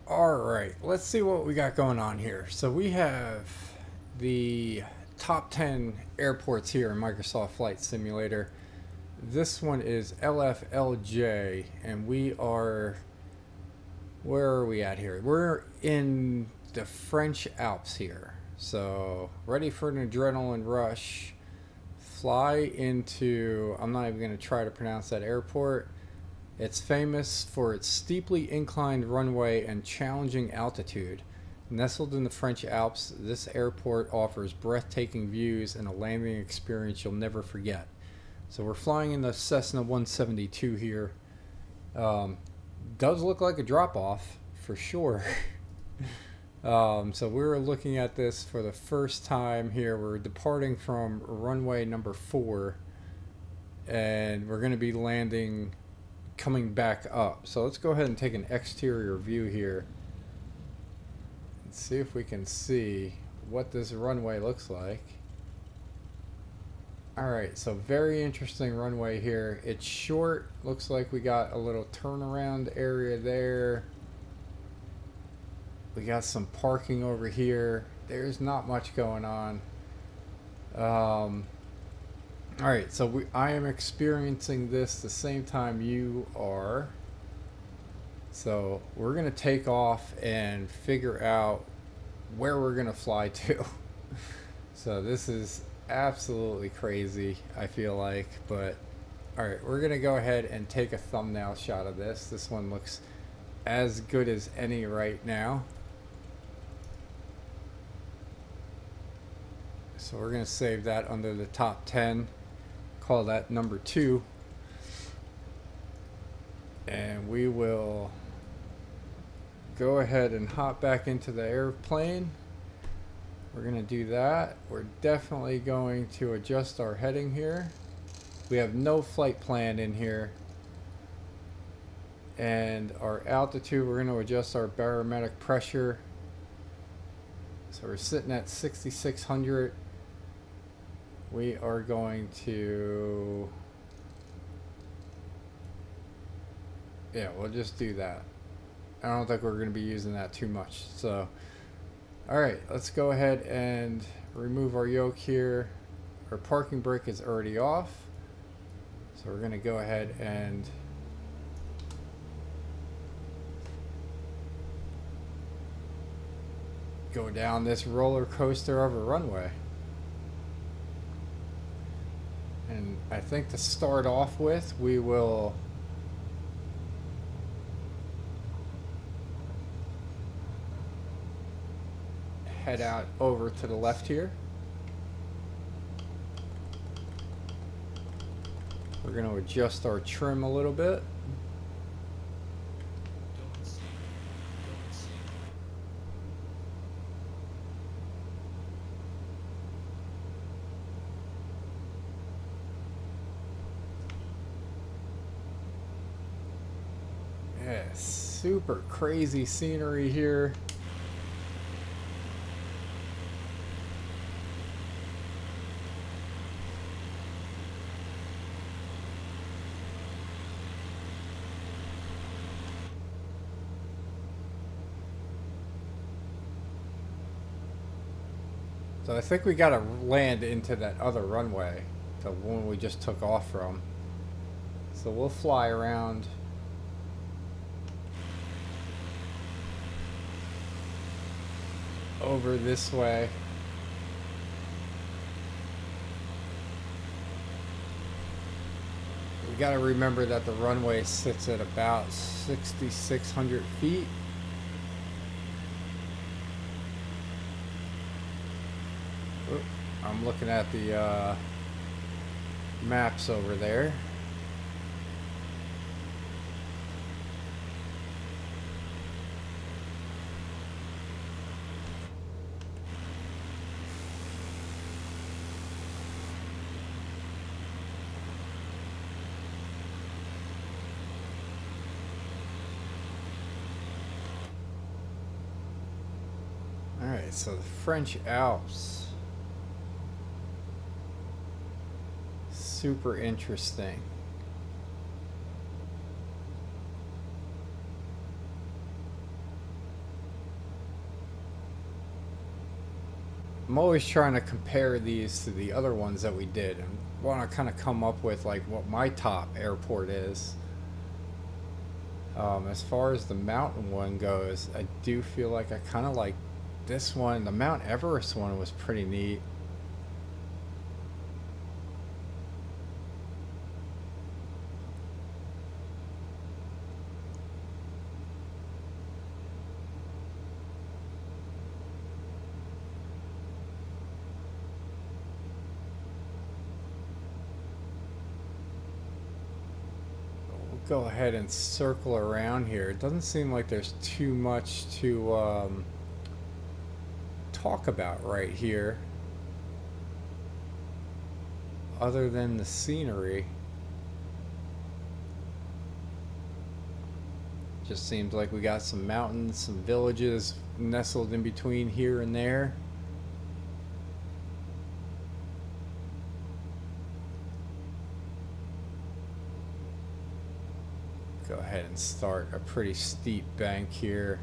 All right, let's see what we got going on here. So we have the top 10 airports here in Microsoft Flight Simulator. This one is LFLJ, and where are we at here? We're in the French Alps here. So, ready for an adrenaline rush. Fly into, I'm not even going to try to pronounce that airport. It's famous for its steeply inclined runway and challenging altitude. Nestled in the French Alps, this airport offers breathtaking views and a landing experience you'll never forget. So we're flying in the Cessna 172 here. Does look like a drop-off, for sure. So we're looking at this for the first time here. We're departing from runway number 4, and we're going to be landing coming back up. So let's go ahead and take an exterior view here and see if we can see what this runway looks like. Alright, so very interesting runway here. It's short, looks like we got a little turnaround area there. We got some parking over here. There's not much going on. Alright, so I am experiencing this the same time you are. So we're going to take off and figure out where we're going to fly to. So this is absolutely crazy, I feel like. But alright, we're going to go ahead and take a thumbnail shot of this. This one looks as good as any right now. So we're going to save that under the top 10. Call that number 2, and we will go ahead and hop back into the airplane. We're going to do that. We're definitely going to adjust our heading here. We have no flight plan in here, and our altitude, we're going to adjust our barometric pressure. So we're sitting at 6,600. We are going to, yeah, we'll just do that. I don't think we're going to be using that too much. So, all right, let's go ahead and remove our yoke here. Our parking brake is already off. So we're going to go ahead and go down this roller coaster of a runway. And I think to start off with, we will head out over to the left here. We're going to adjust our trim a little bit. Yeah, super crazy scenery here. So I think we got to land into that other runway, the one we just took off from. So we'll fly around over this way. We got to remember that the runway sits at about 6,600 feet. Oop, I'm looking at the maps over there. Alright, so the French Alps. Super interesting. I'm always trying to compare these to the other ones that we did and want to kind of come up with like what my top airport is. As far as the mountain one goes, I do feel like I kind of like this one. The Mount Everest one was pretty neat. Go ahead and circle around here. It doesn't seem like there's too much to talk about right here other than the scenery. Just seems like we got some mountains, some villages nestled in between here and there. Go ahead and start a pretty steep bank here.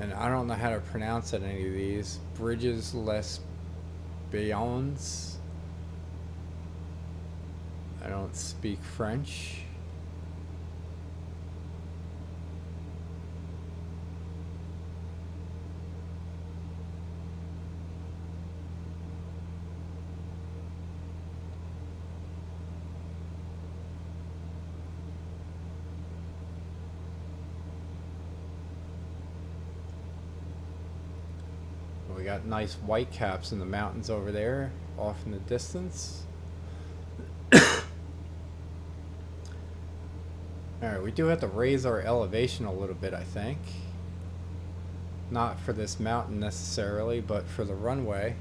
And I don't know how to pronounce any of these. Bridges Les Bayons. I don't speak French. We got nice white caps in the mountains over there, off in the distance. Alright, we do have to raise our elevation a little bit, I think. Not for this mountain necessarily, but for the runway.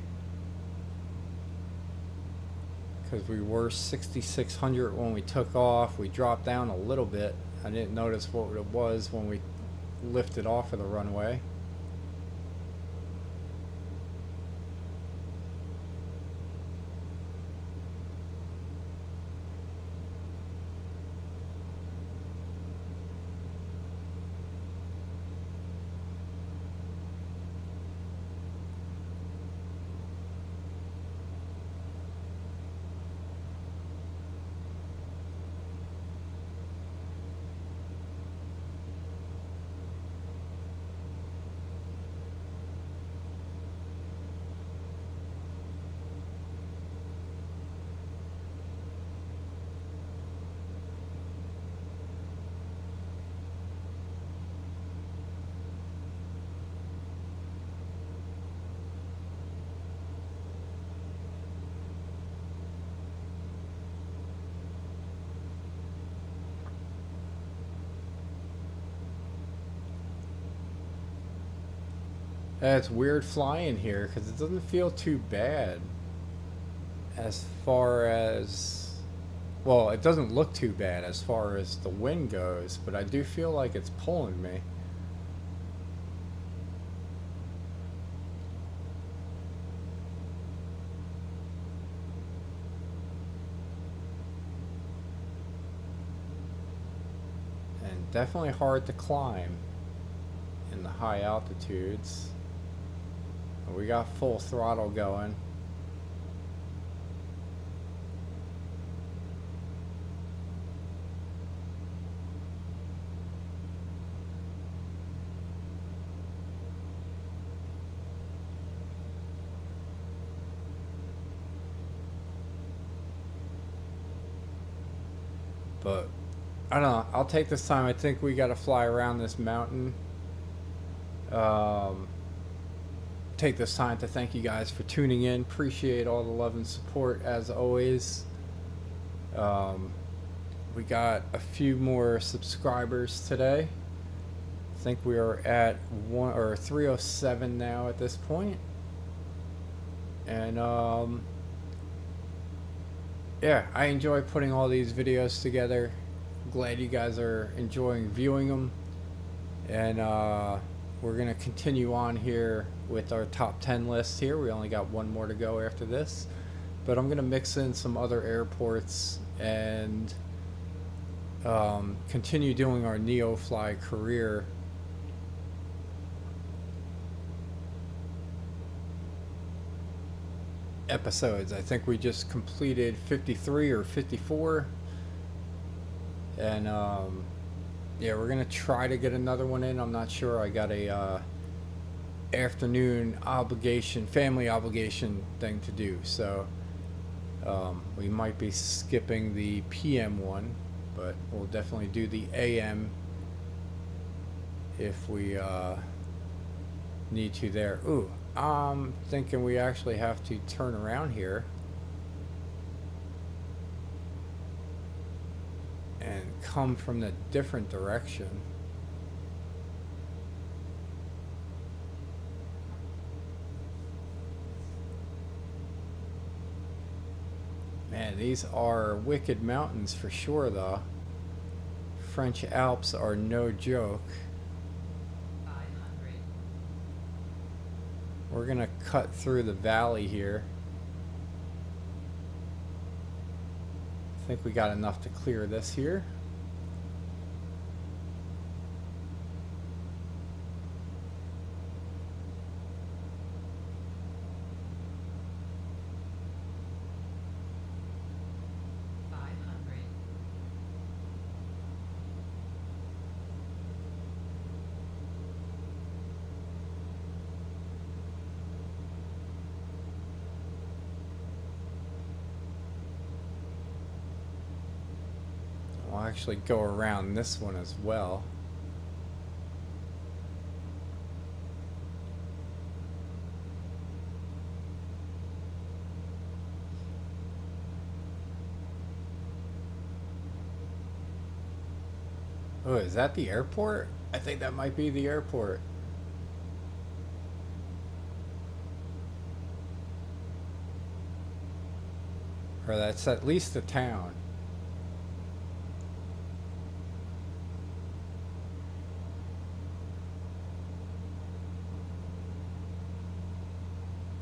Because we were 6,600 when we took off. We dropped down a little bit. I didn't notice what it was when we lifted off of the runway. It's weird flying here because it doesn't feel too bad as far as, well, it doesn't look too bad as far as the wind goes, but I do feel like it's pulling me. And definitely hard to climb in the high altitudes. We got full throttle going. But I don't know, I'll take this time. I think we got to fly around this mountain. Take this time to thank you guys for tuning in. Appreciate all the love and support as always. We got a few more subscribers today. I think we are at 307 now at this point. And yeah, I enjoy putting all these videos together. Glad you guys are enjoying viewing them. And we're going to continue on here with our top 10 list here. We only got one more to go after this. But I'm going to mix in some other airports and continue doing our NeoFly career episodes. I think we just completed 53 or 54. And yeah, we're gonna try to get another one in. I'm not sure. I got a afternoon obligation, family obligation thing to do, so we might be skipping the PM one, but we'll definitely do the AM if we need to there. Ooh, I'm thinking we actually have to turn around here and come from the different direction. Man, these are wicked mountains for sure, though. French Alps are no joke. 500. We're gonna cut through the valley here. I think we got enough to clear this here. We'll actually go around this one as well. Oh, is that the airport? I think that might be the airport. Or that's at least the town.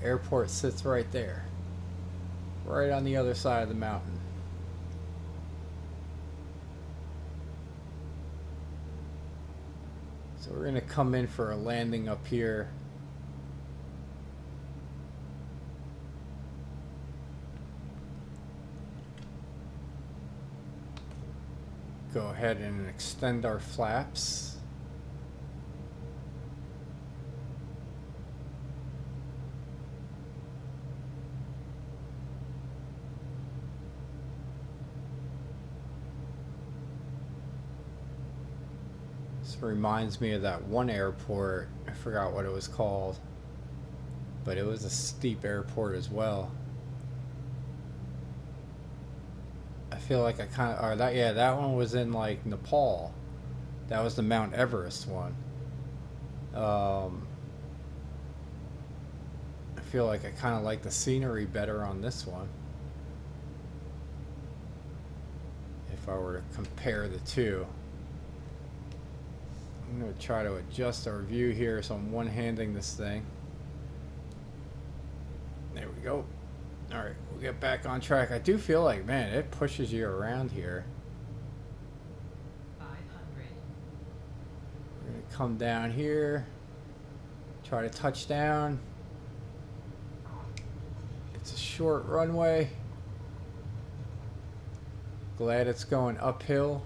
Airport sits right there. Right on the other side of the mountain. So we're gonna come in for a landing up here. Go ahead and extend our flaps. This reminds me of that one airport. I forgot what it was called, but it was a steep airport as well. I feel like I kind of, or that, yeah, that one was in like Nepal. That was the Mount Everest one. I feel like I kind of like the scenery better on this one. If I were to compare the two. I'm going to try to adjust our view here, so I'm one-handing this thing. There we go. Alright, we'll get back on track. I do feel like, man, it pushes you around here. 500. We're going to come down here. Try to touch down. It's a short runway. Glad it's going uphill.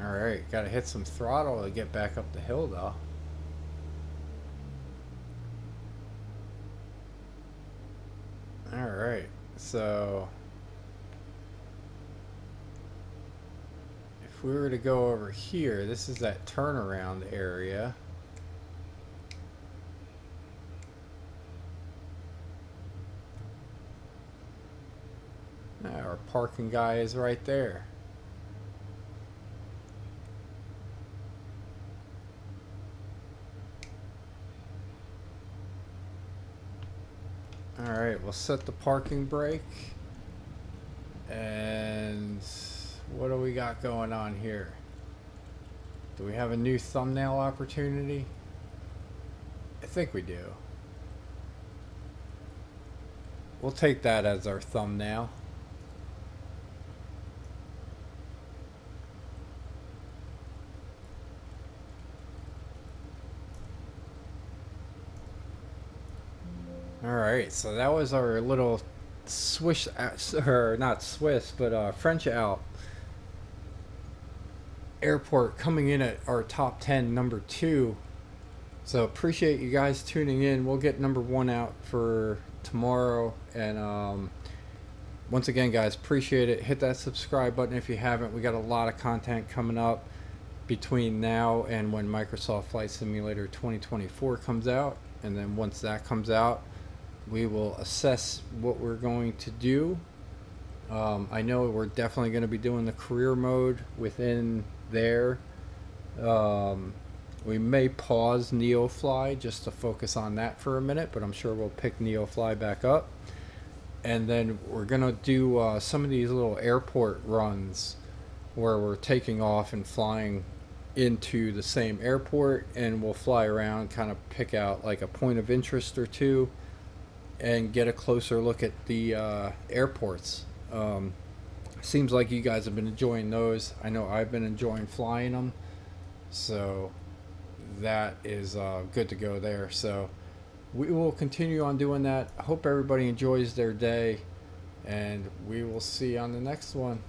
Alright, gotta hit some throttle to get back up the hill though. Alright, so if we were to go over here, this is that turnaround area. Our parking guy is right there. Alright, we'll set the parking brake. And what do we got going on here? Do we have a new thumbnail opportunity? I think we do. We'll take that as our thumbnail. All right, so that was our little Swiss, or not Swiss, but French Alp airport coming in at our top 10, number 2. So appreciate you guys tuning in. We'll get number 1 out for tomorrow. And once again, guys, appreciate it. Hit that subscribe button if you haven't. We got a lot of content coming up between now and when Microsoft Flight Simulator 2024 comes out. And then once that comes out, we will assess what we're going to do. I know we're definitely going to be doing the career mode within there. We may pause NeoFly just to focus on that for a minute, but I'm sure we'll pick NeoFly back up. And then we're going to do some of these little airport runs where we're taking off and flying into the same airport, and we'll fly around, kind of pick out like a point of interest or two and get a closer look at the airports. Seems like you guys have been enjoying those. I know I've been enjoying flying them, so that is good to go there. So we will continue on doing that. I hope everybody enjoys their day, and we will see you on the next one.